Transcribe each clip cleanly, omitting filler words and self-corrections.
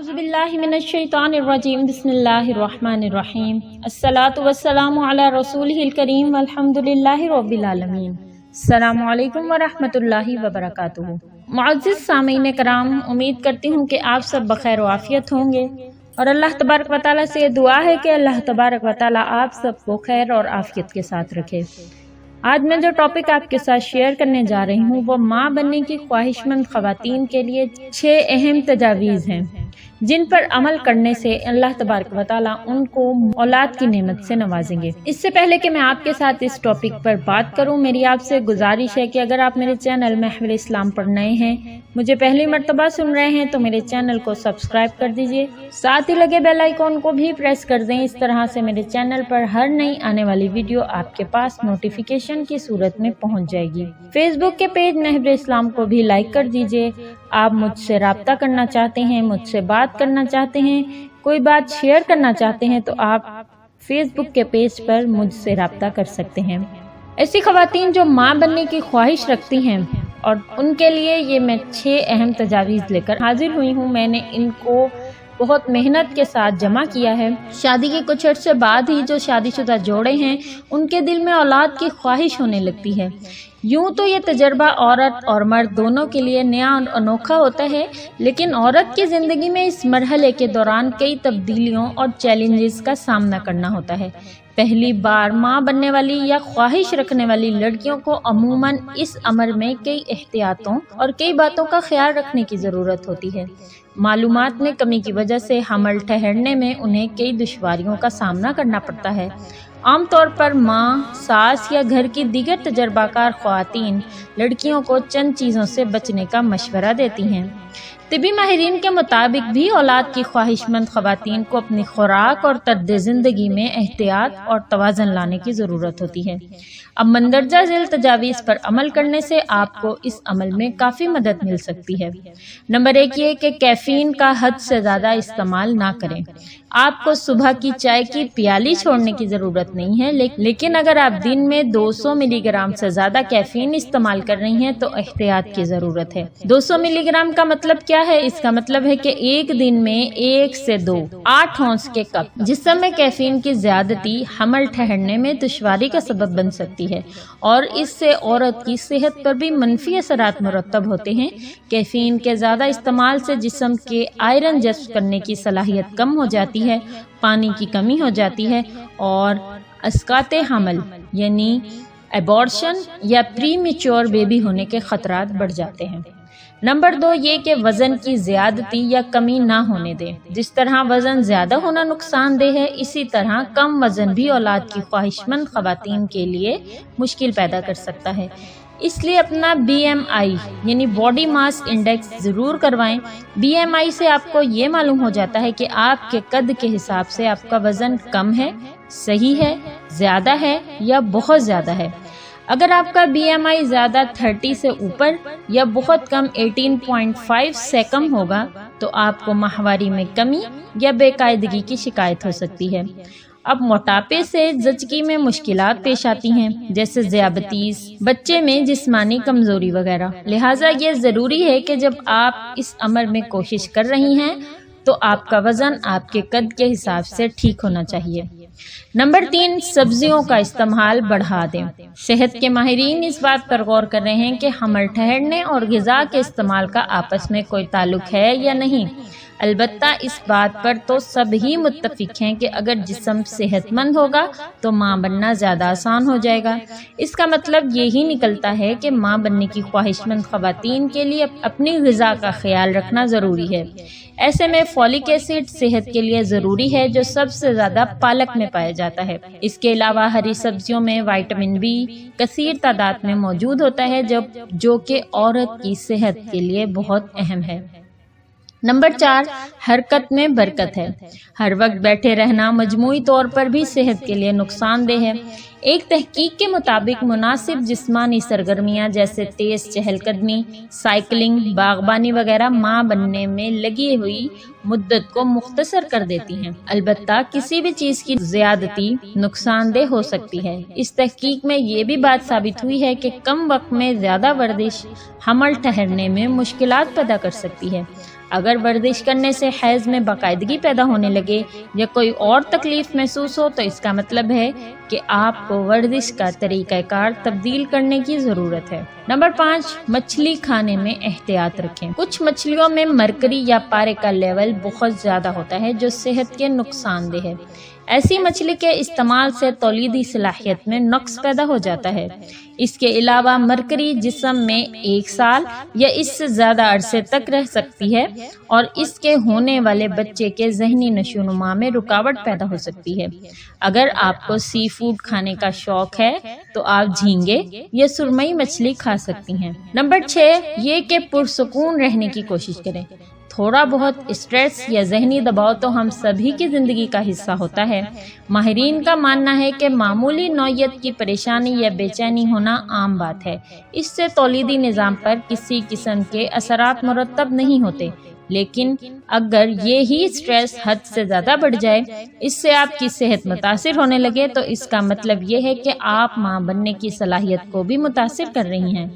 اعوذ باللہ من الشیطان الرجیم بسم اللہ الرحمن الرحیم الصلاۃ والسلام علی رسولہ الکریم والحمد للہ رب العالمین۔ السلام علیکم ورحمۃ اللہ وبرکاتہ۔ معزز سامعین کرام، امید کرتی ہوں کہ آپ سب بخیر و عافیت ہوں گے، اور اللہ تبارک و تعالیٰ سے یہ دعا ہے کہ اللہ تبارک و تعالیٰ آپ سب کو خیر اور عافیت کے ساتھ رکھے۔ آج میں جو ٹاپک آپ کے ساتھ شیئر کرنے جا رہی ہوں وہ ماں بننے کی خواہش مند خواتین کے لیے 6 اہم تجاویز ہیں جن پر عمل کرنے سے اللہ تبارک و تعالیٰ ان کو اولاد کی نعمت سے نوازیں گے۔ اس سے پہلے کہ میں آپ کے ساتھ اس ٹاپک پر بات کروں، میری آپ سے گزارش ہے کہ اگر آپ میرے چینل محور اسلام پر نئے ہیں، مجھے پہلی مرتبہ سن رہے ہیں، تو میرے چینل کو سبسکرائب کر دیجئے، ساتھ ہی لگے بیل آئیکن کو بھی پریس کر دیں۔ اس طرح سے میرے چینل پر ہر نئی آنے والی ویڈیو آپ کے پاس نوٹیفیکیشن کی صورت میں پہنچ جائے گی۔ فیس بک کے پیج محور اسلام کو بھی لائک کر دیجئے۔ آپ مجھ سے رابطہ کرنا چاہتے ہیں، مجھ سے بات کرنا چاہتے ہیں، کوئی بات شیئر کرنا چاہتے ہیں، تو آپ فیس بک کے پیج پر مجھ سے رابطہ کر سکتے ہیں۔ ایسی خواتین جو ماں بننے کی خواہش رکھتی ہیں اور ان کے لیے یہ میں 6 اہم تجاویز لے کر حاضر ہوئی ہوں۔ میں نے ان کو بہت محنت کے ساتھ جمع کیا ہے۔ شادی کے کچھ عرصے بعد ہی جو شادی شدہ جوڑے ہیں ان کے دل میں اولاد کی خواہش ہونے لگتی ہے۔ یوں تو یہ تجربہ عورت اور مرد دونوں کے لیے نیا اور انوکھا ہوتا ہے، لیکن عورت کی زندگی میں اس مرحلے کے دوران کئی تبدیلیوں اور چیلنجز کا سامنا کرنا ہوتا ہے۔ پہلی بار ماں بننے والی یا خواہش رکھنے والی لڑکیوں کو عموماً اس امر میں کئی احتیاطوں اور کئی باتوں کا خیال رکھنے کی ضرورت ہوتی ہے۔ معلومات میں کمی کی وجہ سے حمل ٹھہرنے میں انہیں کئی دشواریوں کا سامنا کرنا پڑتا ہے۔ عام طور پر ماں، ساس یا گھر کی دیگر تجربہ کار خواتین لڑکیوں کو چند چیزوں سے بچنے کا مشورہ دیتی ہیں۔ طبی ماہرین کے مطابق بھی اولاد کی خواہش مند خواتین کو اپنی خوراک اور طرز زندگی میں احتیاط اور توازن لانے کی ضرورت ہوتی ہے۔ اب مندرجہ ذیل تجاویز پر عمل کرنے سے آپ کو اس عمل میں کافی مدد مل سکتی ہے۔ نمبر 1 یہ کہ کیفین کا حد سے زیادہ استعمال نہ کریں۔ آپ کو صبح کی چائے کی پیالی چھوڑنے کی ضرورت نہیں ہے، لیکن اگر آپ دن میں 200 ملی گرام سے زیادہ کیفین استعمال کر رہی ہیں تو احتیاط کی ضرورت ہے۔ 200 ملی گرام کا مطلب کیا ہے؟ اس کا مطلب ہے کہ ایک دن میں 1 سے 2 8 اونس کے کپ جسم میں کیفین کی زیادتی حمل ٹھہرنے میں دشواری کا سبب بن سکتی ہے، اور اس سے عورت کی صحت پر بھی منفی اثرات مرتب ہوتے ہیں۔ کیفین کے زیادہ استعمال سے جسم کے آئرن جذب کرنے کی صلاحیت کم ہو جاتی ہے، پانی کی کمی ہو جاتی ہے، اور اسقاط حمل یعنی ایبارشن یا پری میچور بیبی ہونے کے خطرات بڑھ جاتے ہیں۔ نمبر 2 یہ کہ وزن کی زیادتی یا کمی نہ ہونے دیں۔ جس طرح وزن زیادہ ہونا نقصان دہ ہے، اسی طرح کم وزن بھی اولاد کی خواہش مند خواتین کے لیے مشکل پیدا کر سکتا ہے۔ اس لیے اپنا BMI یعنی باڈی ماس انڈیکس ضرور کروائیں۔ BMI سے آپ کو یہ معلوم ہو جاتا ہے کہ آپ کے قد کے حساب سے آپ کا وزن کم ہے، صحیح ہے، زیادہ ہے یا بہت زیادہ ہے۔ اگر آپ کا BMI زیادہ 30 سے اوپر یا بہت کم 18.5 سے کم ہوگا تو آپ کو ماہواری میں کمی یا بے قاعدگی کی شکایت ہو سکتی ہے۔ اب موٹاپے سے زچگی میں مشکلات پیش آتی ہیں، جیسے ذیابیطس، بچے میں جسمانی کمزوری وغیرہ۔ لہٰذا یہ ضروری ہے کہ جب آپ اس امر میں کوشش کر رہی ہیں تو آپ کا وزن آپ کے قد کے حساب سے ٹھیک ہونا چاہیے۔ نمبر 3 سبزیوں کا استعمال بڑھا دیں۔ صحت کے ماہرین اس بات پر غور کر رہے ہیں کہ حمل ٹھہرنے اور غذا کے استعمال کا آپس میں کوئی تعلق ہے یا نہیں۔ البتہ اس بات پر تو سب ہی متفق ہیں کہ اگر جسم صحت مند ہوگا تو ماں بننا زیادہ آسان ہو جائے گا۔ اس کا مطلب یہی نکلتا ہے کہ ماں بننے کی خواہش مند خواتین کے لیے اپنی غذا کا خیال رکھنا ضروری ہے۔ ایسے میں فولک ایسڈ صحت کے لیے ضروری ہے، جو سب سے زیادہ پالک میں پایا جاتا ہے۔ اس کے علاوہ ہری سبزیوں میں وٹامن B کثیر تعداد میں موجود ہوتا ہے، جو کہ عورت کی صحت کے لیے بہت اہم ہے۔ نمبر 4 حرکت میں برکت ہے۔ ہر وقت بیٹھے رہنا مجموعی طور پر بھی صحت کے لیے نقصان دہ ہے۔ ایک تحقیق کے مطابق مناسب جسمانی سرگرمیاں جیسے تیز چہل قدمی، سائیکلنگ، باغبانی وغیرہ ماں بننے میں لگی ہوئی مدت کو مختصر کر دیتی ہیں۔ البتہ کسی بھی چیز کی زیادتی نقصان دہ ہو سکتی ہے۔ اس تحقیق میں یہ بھی بات ثابت ہوئی ہے کہ کم وقت میں زیادہ ورزش حمل ٹھہرنے میں مشکلات پیدا کر سکتی ہے۔ اگر ورزش کرنے سے حیض میں باقاعدگی پیدا ہونے لگے یا کوئی اور تکلیف محسوس ہو تو اس کا مطلب ہے کہ آپ کو ورزش کا طریقہ کار تبدیل کرنے کی ضرورت ہے۔ نمبر 5، مچھلی کھانے میں احتیاط رکھیں۔ کچھ مچھلیوں میں مرکری یا پارے کا لیول بہت زیادہ ہوتا ہے جو صحت کے نقصان دہ ہے۔ ایسی مچھلی کے استعمال سے تولیدی صلاحیت میں نقص پیدا ہو جاتا ہے۔ اس کے علاوہ مرکری جسم میں 1 سال یا اس سے زیادہ عرصے تک رہ سکتی ہے اور اس کے ہونے والے بچے کے ذہنی نشوونما میں رکاوٹ پیدا ہو سکتی ہے۔ اگر آپ کو سی فوڈ کھانے کا شوق ہے تو آپ جھینگے یا سرمئی مچھلی کھا سکتی ہیں۔ نمبر 6، یہ کہ پرسکون رہنے کی کوشش کریں۔ تھوڑا بہت اسٹریس یا ذہنی دباؤ تو ہم سبھی کی زندگی کا حصہ ہوتا ہے۔ ماہرین کا ماننا ہے کہ معمولی نوعیت کی پریشانی یا بے چینی ہونا عام بات ہے۔ اس سے تولیدی نظام پر کسی قسم کے اثرات مرتب نہیں ہوتے، لیکن اگر یہی اسٹریس حد سے زیادہ بڑھ جائے، اس سے آپ کی صحت متاثر ہونے لگے تو اس کا مطلب یہ ہے کہ آپ ماں بننے کی صلاحیت کو بھی متاثر کر رہی ہیں۔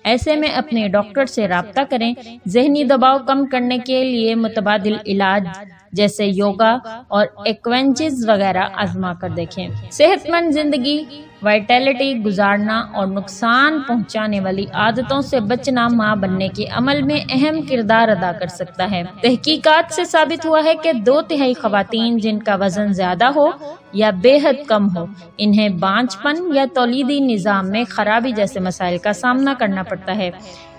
ایسے میں اپنے ڈاکٹر سے رابطہ کریں۔ ذہنی دباؤ کم کرنے کے لیے متبادل علاج جیسے یوگا اور ایکوینچز وغیرہ آزما کر دیکھیں۔ صحت مند زندگی، وائٹیلٹی گزارنا اور نقصان پہنچانے والی عادتوں سے بچنا ماں بننے کے عمل میں اہم کردار ادا کر سکتا ہے۔ تحقیقات سے ثابت ہوا ہے کہ 2/3 خواتین جن کا وزن زیادہ ہو یا بے حد کم ہو، انہیں بانجھ پن یا تولیدی نظام میں خرابی جیسے مسائل کا سامنا کرنا پڑتا ہے۔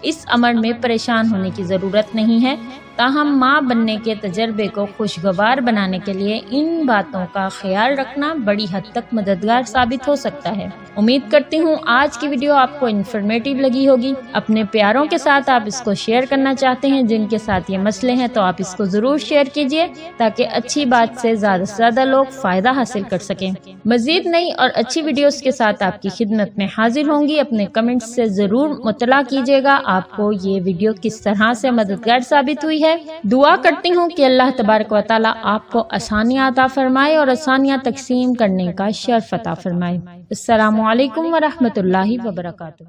اس امر میں پریشان ہونے کی ضرورت نہیں ہے، تاہم ماں بننے کے تجربے کو خوشگوار بنانے کے لیے ان باتوں کا خیال رکھنا بڑی حد تک مددگار ثابت ہو سکتا ہے۔ امید کرتی ہوں آج کی ویڈیو آپ کو انفارمیٹیو لگی ہوگی۔ اپنے پیاروں کے ساتھ آپ اس کو شیئر کرنا چاہتے ہیں جن کے ساتھ یہ مسئلے ہیں تو آپ اس کو ضرور شیئر کیجیے تاکہ اچھی بات سے زیادہ لوگ فائدہ حاصل کر سکیں۔ مزید نئی اور اچھی ویڈیوز کے ساتھ آپ کی خدمت میں حاضر ہوں گی۔ اپنے کمنٹس سے ضرور مطلع کیجیے گا آپ کو یہ ویڈیو کس طرح سے مددگار ثابت ہوئی ہے۔ دعا کرتی ہوں کہ اللہ تبارک و تعالی آپ کو آسانیاں عطا فرمائے اور آسانیاں تقسیم کرنے کا شرف عطا فرمائے۔ السلام علیکم ورحمۃ اللہ وبرکاتہ۔